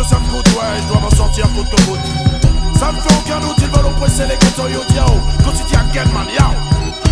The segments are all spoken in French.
ça me coûte, ouais, je dois m'en sortir coûte que coûte. Ça me fait aucun doute, ils veulent oppresser les ghettos, yo, yao. Quotidien, man, yao.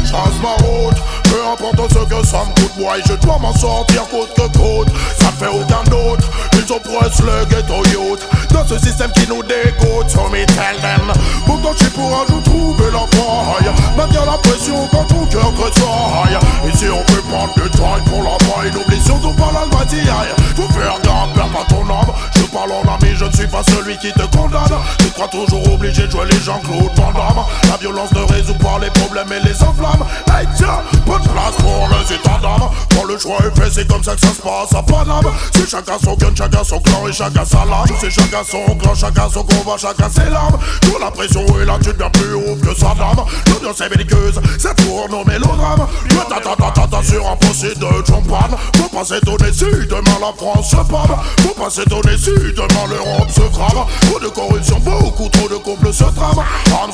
Change ma route, peu importe ce que ça me coûte, ouais, je dois m'en sortir coûte que coûte. Ça me fait aucun doute, ils oppressent le ghetto youth dans ce système qui nous dégoûte, so me tell them. Pourtant je suis pour un jour trouver la faille, maintenir la pression quand ton cœur tressaille. Ici on peut prendre du temps pour la maille, n'oublie surtout pas l'almatiaille. Faut faire gaffe, perds pas ton âme. Je parle en ami, je ne suis pas celui qui te condamne. Tu crois toujours obligé de jouer les Jean-Claude Van Damme. La violence ne résout pas les problèmes et les enflammes. Hey tiens, pas de place pour les états d'âme. Quand le choix est fait, c'est comme ça que ça se passe à Paname. C'est chacun son gun, chacun son clan et chacun sa lame. C'est chacun son clan, chacun son combat, chacun ses larmes. Quand la pression est là, tu deviens plus ouf que sa dame. L'ambiance est belliqueuse, ça tourne au mélodrame. Ta sur un procès de champagne. Faut pas s'étonner si demain la France se pâme. Faut pas s'étonner si demain l'Europe se crame. Trop de corruption, beaucoup trop de couples se trament. Ram,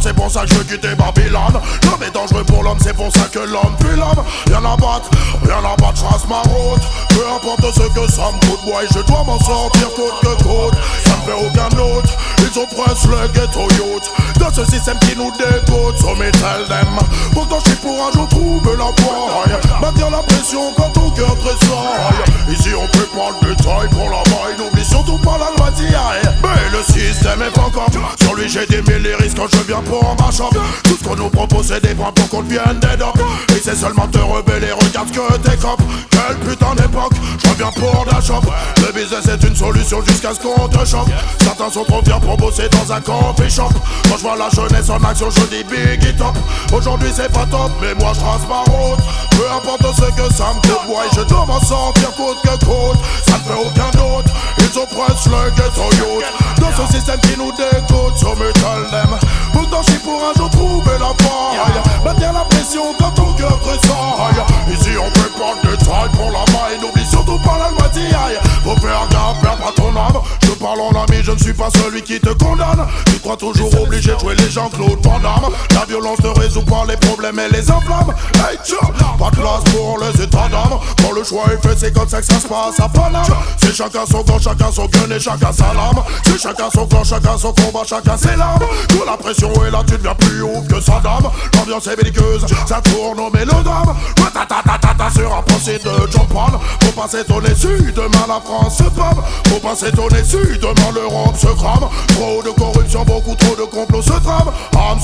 c'est pour ça que je veux quitter Babylone. L'homme est dangereux pour l'homme, c'est pour ça que l'homme tue l'homme. Rien à battre, je trace ma route. Peu importe ce que ça me coûte, ouais, je dois m'en sortir coûte que coûte. Ça me fait aucun doute, ils oppressent le ghetto youth dans ce système qui nous dégoûte, so me tell them. Pourtant je suis pour un jour trouver la faille, maintenir la pression quand ton cœur tressaille. Ici on peut prendre du détail pour la maille, n'oublie surtout pas la loi d'hier. Mais le système est pas comme sur lui j'ai des mille risques quand je viens pour ma shop. Tout ce qu'on nous propose c'est des bras pour qu'on devienne des docs. Et c'est seulement te rebeller, regarde ce que t'es cop. Quelle putain d'époque, je reviens pour la shop. Le business est une solution jusqu'à ce qu'on te choque. Certains sont trop fiers pour bosser dans un coffee shop. Quand je vois la jeunesse en action je dis big it up. Aujourd'hui c'est pas top mais moi je trace ma route. Peu importe ce que ça me coûte, ouais, je dois m'en sortir coûte que coûte. Ça ne fait aucun doute, ils oppressent le ghetto youth dans ce système qui nous dégoûte, so me tell them. Pourtant je suis pour un jour trouver la faille, maintenir la pression quand ton cœur tressaille. Ici on peut prendre du taille pour la maille, n'oublie surtout pas la loi d'hier. Faut faire gaffe, perds pas ton âme. Je parle en ami, je ne suis pas celui qui te condamne. Tu crois toujours obligé de jouer les Jean-Claude Van Damme. La violence ne résout pas les problèmes et les enflammes. Hey tiens, pas de place pour les états d'âme. Quand le choix est fait, c'est comme ça que ça se passe à Paname. C'est chacun son camp, chacun son gun et chacun sa lame. C'est chacun son clan, chacun son combat, chacun ses larmes. Quand la pression est là, tu deviens plus ouf que sa dame. L'ambiance est belliqueuse, ça tourne au mélodrame. Sur un procès de John Paul. Faut pas s'étonner si demain la France se pâme. Faut pas s'étonner si demain l'Europe se crame. Trop de corruption, beaucoup trop de complots se trament. Ram,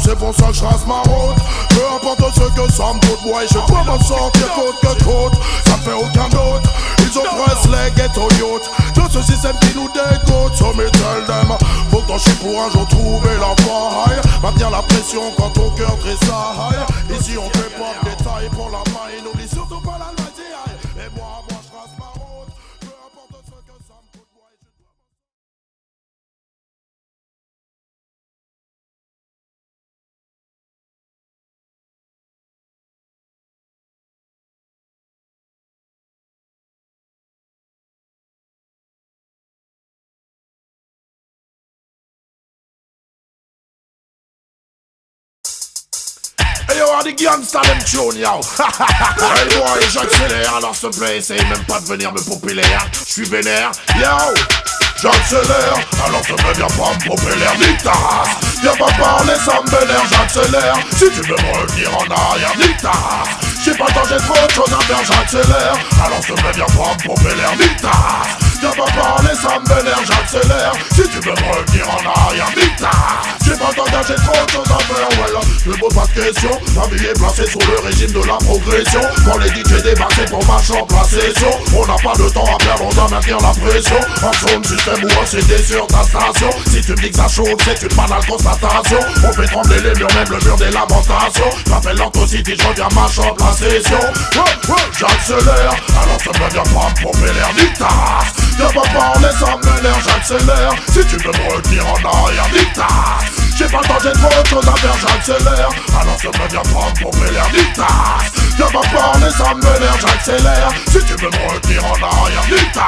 c'est pour ça que je trace ma route. Peu importe ce que ça me coûte, ouais, je dois m'en sortir coûte que coûte. Ça me fait aucun doute, ils oppressent les ghetto youth dans ce système qui nous dégoûte, so me tell them. Pourtant je suis pour un jour trouver la faille, maintenir la pression quand ton cœur tressaille. Ici on fait pas de détails pour la maille, n'oublie surtout pas la loi d'hier. Et moi je trace ma route. Peu importe ce que ça me coûte, ouais, je dois... Hey yo, des gangsters them tune yo. Hey boy, j'accélère, alors s'il te plaît, essaye même pas de venir me popper l'air. J'suis vénère, yo. J'accélère, alors te me viens pas me popper l'air, nique ta race. Viens pas parler, ça me vénère, j'accélère. Si tu veux me revenir en arrière, nique ta race. J'ai pas le temps, j'ai trop de choses à faire, j'accélère. Alors te me viens pas me popper l'air, nique ta race. Viens pas parler, ça me vénère, j'accélère. Si tu veux me revenir en arrière, nique ta race. J'ai pas le temps, j'ai trop de choses à faire, voilà. Je me pose pas de questions, ma vie est placée sous le régime de la progression. Quand les DJ débarquent, c'est pour ma chambre, la session. On n'a pas de temps à perdre, on doit maintenir la pression. En zone système ou en CD sur ta station. Si tu me dis que ça chauffe, c'est une banale constatation. On fait trembler les murs, même le mur des lamentations. J'appelle l'Antocity, je reviens ma chambre, la session. J'accélère, alors ça me vient pas me pomper l'air, nique ta race. Viens pas parler, ça m'énerve, j'accélère. Si tu veux me retenir en arrière, nique ta race. J'ai pas le temps, j'ai trop de choses à faire, j'accélère. Alors ça me vient pas me pomper l'air, nique ta race. Viens va parler, ça me vénère, j'accélère. Si tu veux me retenir en arrière, Nita.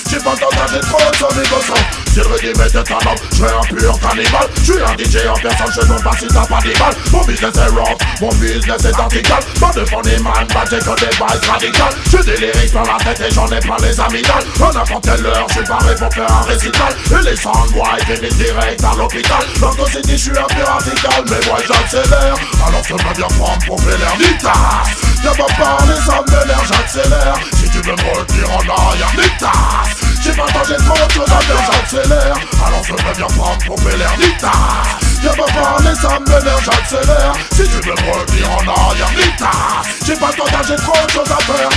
J'ai pas le temps d'âger trop de son négociant. Si le régime était un homme, je serais un pur cannibale. Je suis un DJ en personne, je ne pas si t'as pas des balles. Mon business est rough, mon business est vertical. Pas de fond des man, bah j'ai que des bails radicales. J'ai des lyrics dans la tête et j'en ai pas les amygdales. À n'importe quelle heure, je suis paré pour faire un récital. Et les soundboys finissent direct à l'hôpital. Dans ton city, je suis un peu radical, mais moi j'accélère. Alors je me bien prendre pour faire l'air Nita. Viens pas parler, ça me vénère, j'accélère. Si tu veux me retenir en arrière, Nita. J'ai pas le temps, j'ai trop de choses à faire, j'accélère. Alors je me bien prendre pour faire l'air Nita. Viens pas parler, ça me vénère, j'accélère. Si tu veux me retenir en arrière, Nita. J'ai pas le temps, j'ai trop de choses à faire.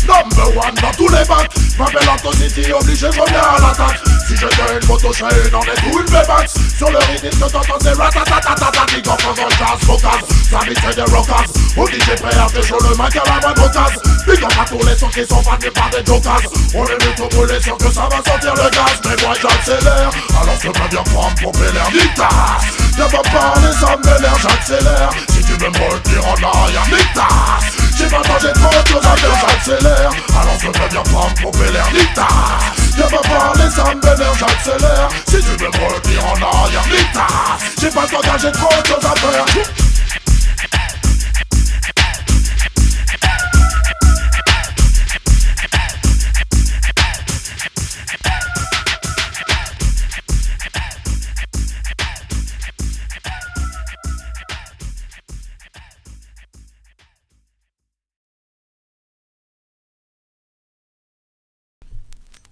Number one dans tous les bacs. M'appelle Anton City, obligé, je reviens à l'attaque. Si j'étais une moto, j'ai une en est ou une V-Max. Sur le rythme que t'entends, c'est ratatatatata. Qui comprend dans le jazz, focus. Ça vite c'est des rockers. Au DJ prêt à faire chaud le mic à la moindre occasion. Puis quand pas tous les sons qui sont faits par des jokers. On est venu tout brûler, sûr que ça va sortir le gaz. Mais moi j'accélère, alors je peux bien prendre pour l'air Nita. Viens pas parler, ça me vénère, j'accélère. Si tu veux me retenir en arrière, Nita. J'ai pas le temps, j'ai trop de choses à faire, j'accélère. Alors je peux bien prendre pour l'air Nita. Viens pas parler, ça me vénère, j'accélère. Si tu veux me retenir en arrière, Nita. J'ai pas le temps, j'ai trop de choses à faire.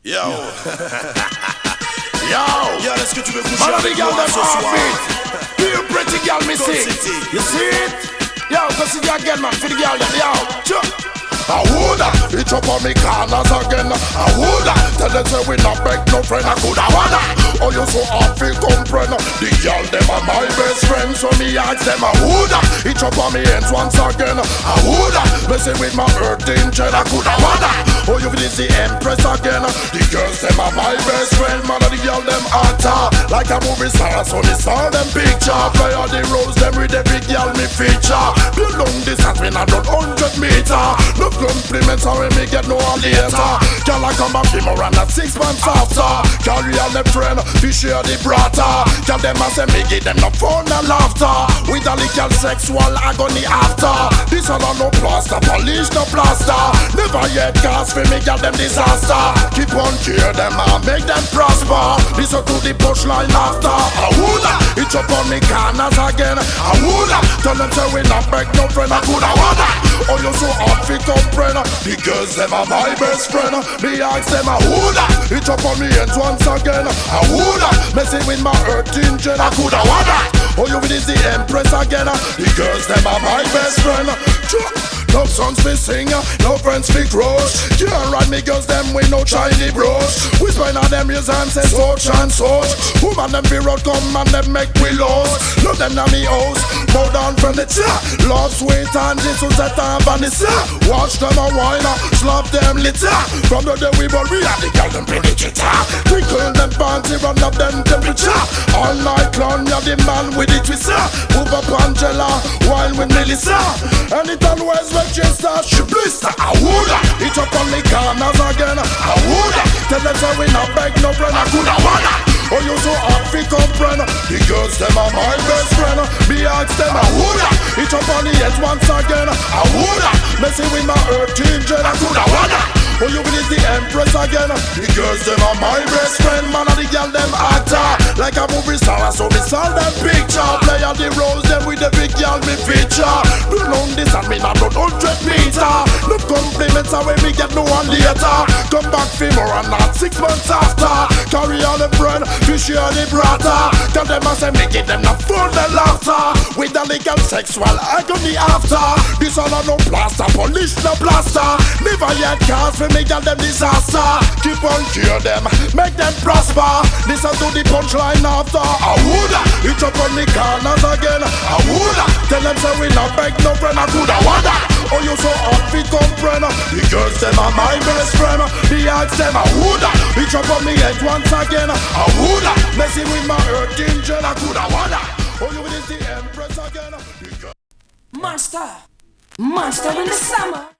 Yo. Yo, est-ce que tu veux coucher avec moi ce soir? Feel pretty girl, me see. You see it? Yo, go see the again, man. For the girl, yo. I woulda, it up on me corners again. I woulda, tell them say we not beg no friend. I coulda wanna. Oh, you so hard feel comprehend. The girl them are my best friend, so me ask them. I woulda, it up on me hands once again. I woulda, messing with my earth angel. I coulda wanna. Oh, you feel the empress again. The girls them are my best friend. Man, the girl them hotter like a movie star. So me saw them picture. Play all the roles them with the big girl me feature. Build long distance when I run 100 meter. No compliments are when me get no later. Girl I come back him around at 6 months after. Carry all the friend, we share the brata. Girl them a say me give them no fun and laughter. With a little sexual agony after. This all no plaster, polish no plaster. Never yet cast for me girl them disaster. Keep on cheer them and make them prosper. Listen to the punchline after. I woulda, it's up on me corners again. I woulda, tell them say we not beg no friend. I coulda wanna. Oh you so hard fi comprehend. The girls them are my best friend. Me ask them I woulda, it's up on me hands once again. I woulda, messing with my earth engine. I coulda wanna. Oh you is the empress again. The girls them are my best friend. No songs fi sing, no friends fi crush. Can't ride me girls them with no shiny brush. We spend on them years and say such and such. Woman them be road come and them make we lost. Love them na me house, more than furniture. Love sweet and Jesus at and Vanessa. Watch them a wine, slap them litter. From the day we born we have the girl them play the guitar. Twinkle them panty, run up them temperature. All night long we have the man with the twister. Move up Angela, wine with Melissa. Anytime always Manchester, she blister. I woulda, it up on the corners again. I woulda, tell them say we not beg no friend. I coulda wanna. Oh you so hard fi comprehend. The girls them are my best friend. Me ask them I woulda, it up on the head once again. I woulda, messing with my earth angel. I coulda wanna. Oh you is the empress again. The girls them are my best friend. Man and the girl them actor like a movie star. So me saw them picture. Play all the roles them with the big girl me feature. Build on this and me not run 100 meter. No compliments are when me get no one later. Come back for more and not 6 months after. Carry all the bread, we share the brata. Tell them I say me give them the fun and laughter. With the legal sexual agony after. This all a no plaster, polish no plaster. Never yet cause for me girl them disaster. Keep on cheer them, make them prosper. Listen to the punchline after. I woulda, it up on me corners again. I woulda, tell them say we not beg no friend. I coulda wanna. Oh you so hard fi comprehend. The girls them are my best friend. Me ask them I woulda, it up on me head once again. I woulda, messing with my earth angel. I coulda wanna. Oh you is the empress again. Master, Monster in the summer.